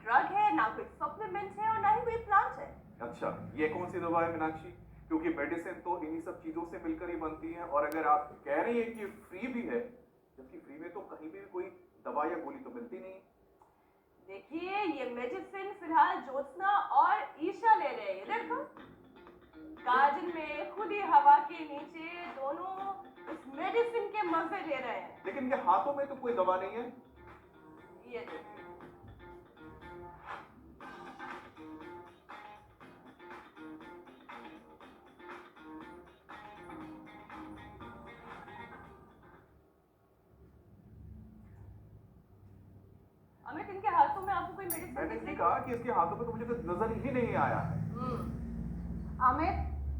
Drug है, ना कोई सप्लीमेंट है और ना ही कोई प्लांट है। अच्छा, ये कौन सी दवा है मीनाक्षी? क्योंकि मेडिसिन तो इन्हीं सब चीजों से मिलकर ही बनती है, और अगर आप कह रही हैं कि फ्री भी है, जबकि फ्री में तो कहीं भी कोई दवा या गोली तो मिलती नहीं। देखिए, ये मेडिसिन फिलहाल ज्योत्सना और ईशा ले रहे हैं। ये देखो, गार्डन में खुली हवा के नीचे दोनों इस मेडिसिन के मजे ले रहे हैं। लेकिन इनके हाथों में तो कोई दवा नहीं है। ये देखो, अमित, इनके हाथों में आपको कोई मेडिसिन मैंने दिख भी रही कहा कि इसके हाथों में तो मुझे तो नजर ही नहीं आया है। अमित,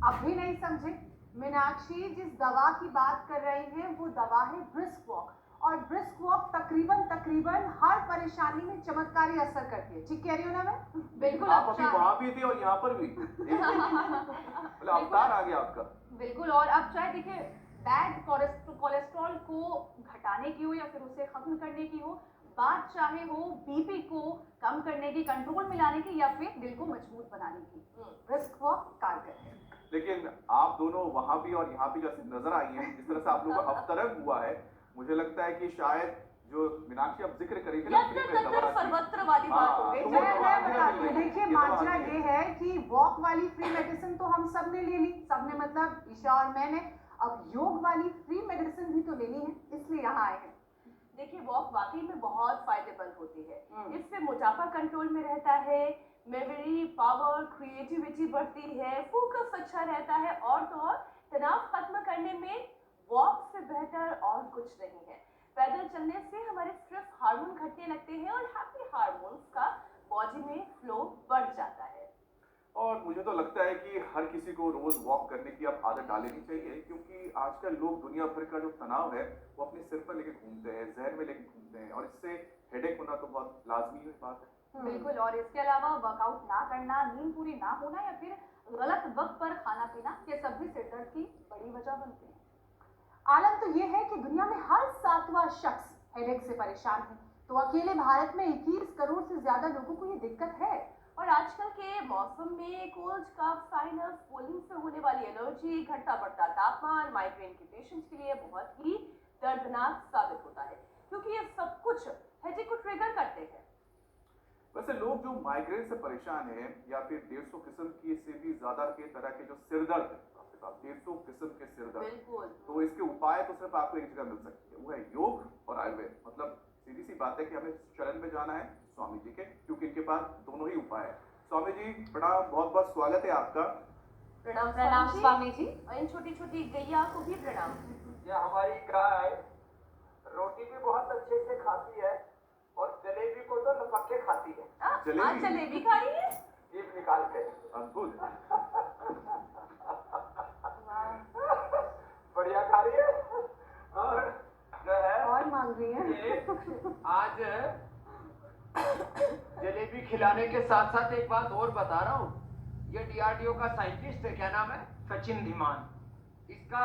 अब भी नहीं समझे? मीनाक्षी जिस दवा की बात कर रही है वो दवा है ब्रिस्क वॉक, और ब्रिस्क वॉक तकरीबन हर परेशानी में चमत्कारी असर करती है। ठीक कह रही हो ना मैं? बिल्कुल। आप अभी वहां भी थे और यहाँ पर भी। मतलब अवतार आ गया आपका। बिल्कुल, और अब चाहे देखिए बैड कोलेस्ट्रॉल को घटाने की हो या फिर उसे खत्म करने की हो, बात चाहे हो बीपी को कम करने की, कंट्रोल में लाने की, या फिर दिल को मजबूत बनाने की, ब्रिस्क वॉक कारगर है। लेकिन आप दोनों वहां भी और यहाँ भी जैसे नजर आई हैं, जिस तरह से आप लोगों का अवतरण हुआ है, मुझे लगता है कि शायद जो मीनाक्षी अब जिक्र करी थी ना, सर्वत्र वाली बात हो गई। तो वो मैं दवा बताती हूँ। देखिए, ये दवा माजरा नहीं है। ये है कि वॉक वाली फ्री मेडिसिन तो हम सब ने ले ली, सबने मतलब ईशा और मैंने। अब योग वाली फ्री मेडिसिन भी तो लेनी है, इसलिए यहाँ आए हैं। देखिए, वॉक वाकई में बहुत फायदेमंद होती है। इससे मोटापा कंट्रोल में रहता है, मेमोरी पावर, क्रिएटिविटी बढ़ती है, फोकस अच्छा रहता है, और तो और तनाव खत्म करने में वॉक से बेहतर और कुछ नहीं है। पैदल चलने से हमारे स्ट्रेस हार्मोन घटने लगते हैं और हैप्पी हार्मोन्स का बॉडी में फ्लो बढ़ जाता है। और मुझे तो लगता है कि हर किसी को रोज वॉक करने की अब आदत डालनी चाहिए, क्योंकि आजकल लोग दुनिया भर का जो तनाव है वो अपने सिर पर लेके घूमते हैं, जहन में लेके घूमते हैं, और इससे हेडेक होना तो बहुत लाजमी बात है। बिल्कुल। और इसके अलावा वर्कआउट ना करना, नींद पूरी ना होना, या फिर गलत वक्त पर खाना पीना, ये सब भी सिरदर्द की बड़ी वजह बनते हैं। आलम तो ये है कि दुनिया में हर 7वां शख्स हेडेक से परेशान है, तो अकेले भारत में 21 करोड़ से ज्यादा लोगों को ये दिक्कत है। और आजकल के मौसम में कोल्ड, कफ, साइनस, पोलिन से होने वाली एलर्जी, घटता बढ़ता तापमान माइग्रेन के पेशेंट्स के लिए बहुत ही दर्दनाक साबित होता है, क्योंकि ये सब कुछ हेडेक को ट्रिगर करते हैं। वैसे लोग जो माइग्रेन से परेशान हैं, या फिर 150 किस्म की से भी ज्यादा के तरह के जो सिरदर्द है, 150 किस्म के सिरदर्द, बिल्कुल। तो इसके उपाय तो सिर्फ आपको एक जगह मिल सकती है, वो है योग और आयुर्वेद। मतलब सीधी सी बात है कि हमें शरण में जाना है स्वामी जी के, क्योंकि इनके पास दोनों ही उपाय है। स्वामी जी प्रणाम, बहुत बहुत स्वागत है आपका। प्रणाम स्वामी जी। और इन छोटी छोटी गैया को भी प्रणाम। ये हमारी गाय रोटी भी बहुत अच्छे से खाती है, और जलेबी को तो लपक के खाती है, आज जलेबी खा रही है। जीभ निकाल के। अद्भुत। बढ़िया खा रही है। और जो है और मांग रही है। ये आज जलेबी खिलाने के साथ साथ एक बात और बता रहा हूँ, ये डीआरडीओ का साइंटिस्ट है, क्या नाम है, सचिन धीमान। इसका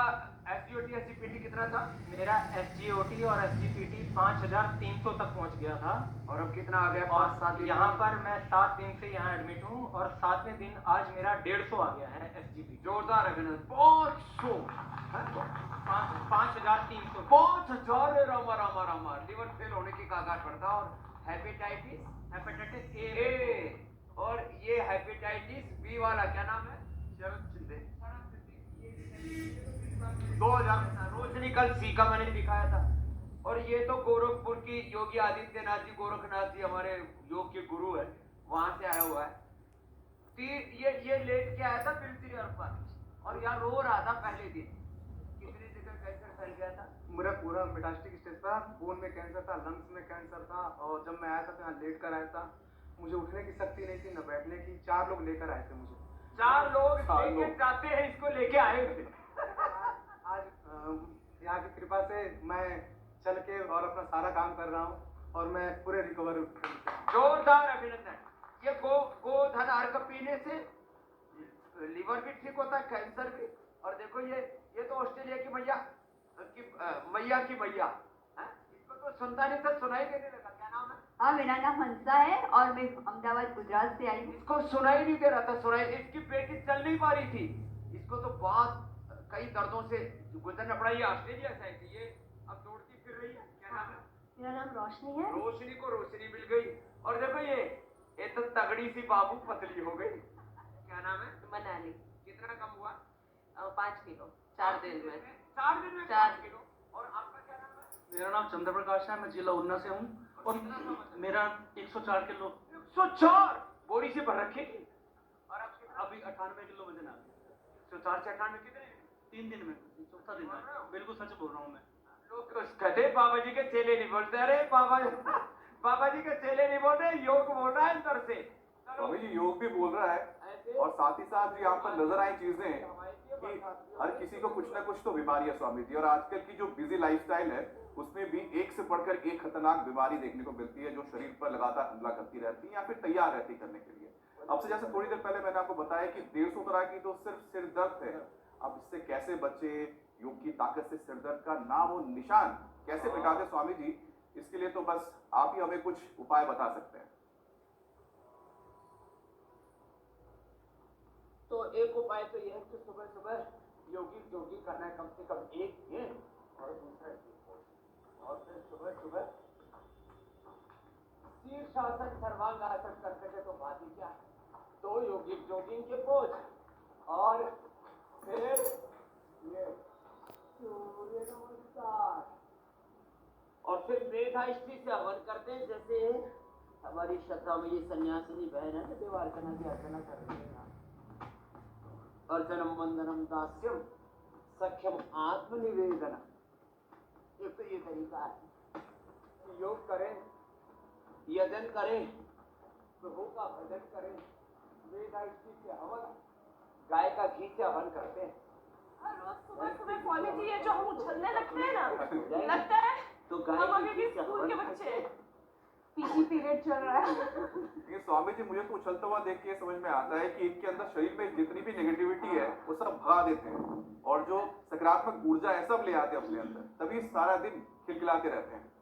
एसजीओटी एसजीपीटी कितना था? मेरा एसजीओटी और एसजीपीटी 5300 तक पहुंच गया था, और अब कितना आ गया? 5-7 दिन। यहाँ पर मैं 7 दिन से यहाँ एडमिट हूँ, और 7वें दिन आज मेरा 150 आ गया है एसजीपी। जोरदार अभिनंदन। 500 5300 5000 रामा रामा रामा। लिवर फेल होने की कागार पड़ता, और हेपेटाइटिस ए, और ये हेपेटाइटिस बी वाला क्या नाम है? शरद शिंदे। 2000 रोशनी कल सी का मैंने दिखाया था। और ये तो गोरखपुर की योगी आदित्यनाथ जी, गोरखनाथ जी हमारे योग के गुरु है, वहां से आया हुआ है। ये लेट के आया था फिल्म पर, और यहाँ रो रहा था पहले दिन। कितनी जगह कैंसर फैल गया था, मेरा पूरा मेटास्टिक स्टेज था, बोन में कैंसर था, लंग्स में कैंसर था, और जब मैं आया था तो यहाँ लेट कर आया था, मुझे उठने की शक्ति नहीं थी, न बैठने की। 4 लोग लेकर आए थे मुझे। 4 लोग लेके जाते हैं, इसको लेके आए थे। आज यहाँ की कृपा से मैं चल के और अपना सारा काम कर रहा हूँ, और मैं पूरे रिकवर। जोरदार अभिनंदन। ये गोधन अर्क पीने से लीवर भी ठीक होता है, कैंसर भी। और देखो ये तो ऑस्ट्रेलिया की मैया की मैया, इसको तो सुनता नहीं था, सुनाई देने लगा। क्या नाम है? हाँ, मेरा नाम हंसा है और मैं अहमदाबाद गुजरात से आई हूँ। इसको सुनाई नहीं दे रहा था, सुनाई, इसकी बेटी चल नहीं पा रही थी, इसको तो बहुत कई दर्दों से गुजरना पड़ा। ये ऑस्ट्रेलिया से आई थी, ये अब दौड़ती फिर रही है। क्या नाम है? मेरा नाम रोशनी है। रोशनी को रोशनी मिल गई। और देखो ये तो तगड़ी सी बाबू पतली हो गई। क्या नाम है? मनाली। कितना कम हुआ? 5 किलो 4 दिन में। 4 दिन में 4 किलो। और आपका क्या नाम है? मेरा नाम चंद्र प्रकाश है, मैं जिला ऊना से हूँ और मेरा 104 किलो 104 बोरी से भर रखी थी। और अभी 98 किलो वजन आ गया। 104 से 98 कितने? 3 दिन में, चौथा दिन है। बिल्कुल सच बोल रहा हूँ मैं। लोग कहते बाबा जी के चेले नहीं बोलते। अरे बाबा जी के चेले नहीं बोलते, योग बोल रहा है अंदर से। स्वामी जी योग भी बोल रहा है और साथ ही साथ जो यहाँ पर नजर आई चीजें कि हर किसी को कुछ ना कुछ तो बीमारी है स्वामी जी। और आजकल की जो बिजी लाइफस्टाइल है उसमें भी एक से बढ़कर एक खतरनाक बीमारी देखने को मिलती है जो शरीर पर लगातार हमला करती रहती है या फिर तैयार रहती है करने के लिए। अब से जैसे थोड़ी देर पहले मैंने आपको बताया कि 150 तरह की तो सिर्फ सिर दर्द है। अब इससे कैसे बचे, योग की ताकत से सिर दर्द का नाम और निशान कैसे मिटाते स्वामी जी, इसके लिए तो बस आप ही हमें कुछ उपाय बता सकते हैं। तो एक उपाय तो यह है कि सुबह सुबह योगी करना है, कम से कम एक दिन और दूसरा और फिर सुबह सुबह शीर्षासन सर्वांगासन कर सके तो बात ही क्या है। तो जॉगिंग के पोज और फिर ये सूर्य नमस्कार और फिर मेघाष्टी से हवन करते हैं। जैसे हमारी श्रद्धा में ये सन्यासिनी बहन है, देवार्चना की अर्चना कर रही है। अर्चनम वंदनम दास्यम सख्यम आत्मनिवेदन। एक तो ये तरीका है कि योग करें, यजन करें, प्रभु का भजन करें, वेदाष्टी से हवन, गाय का घी से हवन करते हैं। रोज सुबह सुबह स्वामी जी ये जो हम उछलने लगते हैं ना, लगता है तो हम अभी भी स्कूल के बच्चे हैं। पीटी पीरियड चल रहा है। ये स्वामी जी मुझे तो उछलता हुआ देख के समझ में आता है कि इनके अंदर शरीर में जितनी भी नेगेटिविटी है वो सब भगा देते हैं और जो सकारात्मक ऊर्जा है सब ले आते हैं अपने अंदर, तभी सारा दिन खिलखिलाते रहते हैं।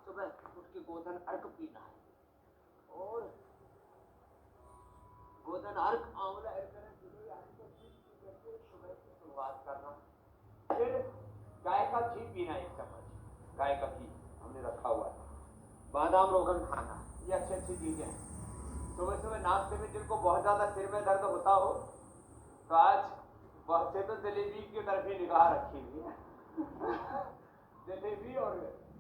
सुबह उठ के गोधन अर्क पीना है और गोधन अर्क आंवला सुबह की शुरुआत करना। फिर गाय का घी पीना, 1 चम्मच गाय का घी हमने रखा हुआ है। बादाम रोगन खाना, ये अच्छी अच्छी चीजें हैं। सुबह सुबह नाश्ते में जिनको बहुत ज्यादा सिर में दर्द होता हो तो आज बहुत से तो जलेबी की तरफ ही निगाह रखी हुई है। जलेबी और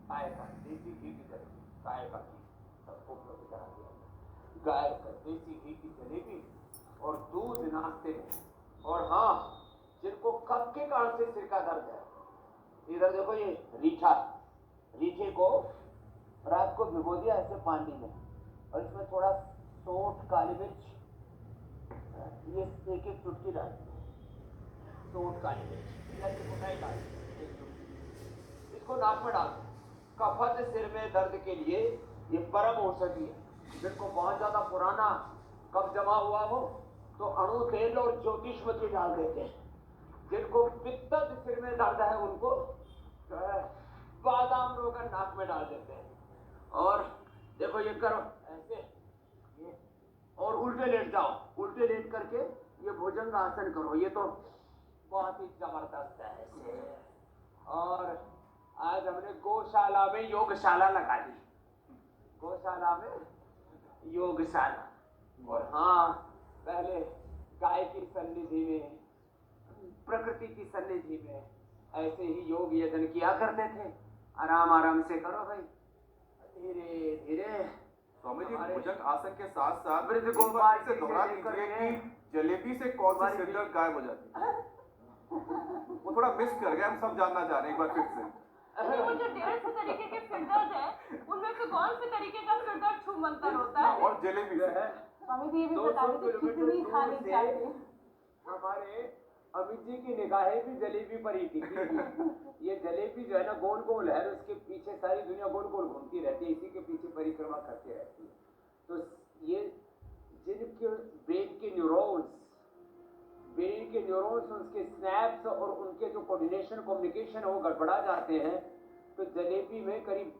गाय का देसी घी की जलेबी, गाय का घी सबको उपलब्ध करा दिया। गाय का देसी घी की जलेबी और दूध नाश्ते में। और हाँ, जिनको कफ के कारण से सिर का दर्द है, इधर देखो ये रीठे को रात को भिगो दिया ऐसे पानी में और इसमें थोड़ा सौंठ, काली मिर्च, ये एक चुटकी डाल, सौंठ, काली मिर्च कुटाई डाल, इसको नाक में डाल। कफत सिर में दर्द के लिए ये परम औषधि है। जिनको बहुत ज्यादा पुराना कफ जमा हुआ हो तो अणु तेल और ज्योतिषमती डाल देते हैं। जिनको पित्तद सिर में दर्द है उनको बादाम रोगन नाक में डाल देते हैं। और देखो ये करो ऐसे, ये और उल्टे लेट जाओ, उल्टे लेट करके ये भुजंग आसन करो, ये तो बहुत ही जबरदस्त है ऐसे। और आज हमने गौशाला में योगशाला लगा दी, गौशाला में योगशाला। और हाँ, पहले गाय की सन्निधि में, प्रकृति की सन्निधि में ऐसे ही योग यजन किया करते थे। आराम आराम से करो भाई, धीरे धीरे। स्वामी जी भुजंग आसन के साथ साथ वृद्ध गोपाल से दोहरा दीजिए कि जलेबी से कौन सी सिर दर्द गायब हो जाती है? वो थोड़ा मिस कर गया, हम सब जानना चाह रहे हैं एक बार फिर से। वो जो 150 तरीके के सिर दर्द है उनमें से कौन से तरीके का सिर दर्द छूमंतर होता है? और जलेबी से स्वामी जी ये भी बता दीजिए कितनी खानी चाहिए। हमारे अमित जी की निगाहें भी जलेबी पर ही टिकी। ये जलेबी जो है ना गोल गोल है, उसके पीछे सारी दुनिया गोल गोल घूमती रहती है, इसी के पीछे परिक्रमा करती रहती है। तो ये जिनके ब्रेन के न्यूरॉन्स ब्रेन के न्यूरॉन्स, उसके स्नैप्स और उनके जो कोऑर्डिनेशन कम्युनिकेशन है वो गड़बड़ा जाते हैं, तो जलेबी में करीब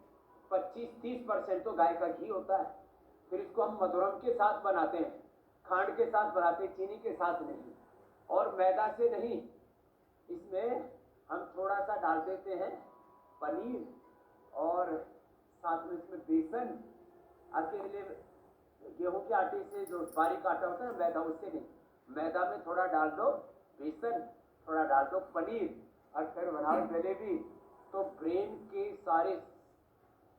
25-30% तो गाय का घी होता है। फिर इसको हम मधुरम के साथ बनाते हैं, खांड के साथ बनाते हैं, चीनी के साथ नहीं, और मैदा से नहीं। इसमें हम थोड़ा सा डाल देते हैं पनीर और साथ में इसमें बेसन। अकेले गेहूं के आटे से जो बारीक आटा होता है ना, मैदा, उससे नहीं, मैदा में थोड़ा डाल दो बेसन, थोड़ा डाल दो पनीर और फिर बनाओ जलेबी। तो ब्रेन के सारे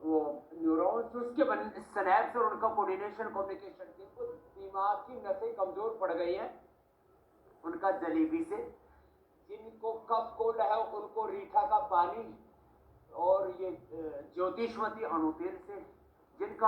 वो न्यूरॉन्स, उसके स्नैप्स और उनका कोऑर्डिनेशन कम्युनिकेशन, जिनको दिमाग की नसें कमजोर पड़ गई हैं उनका जलेबी से, जिनको कफ कोल्ड है उनको रीठा का पानी और ये ज्योतिषमती अणु तेल से, जिनका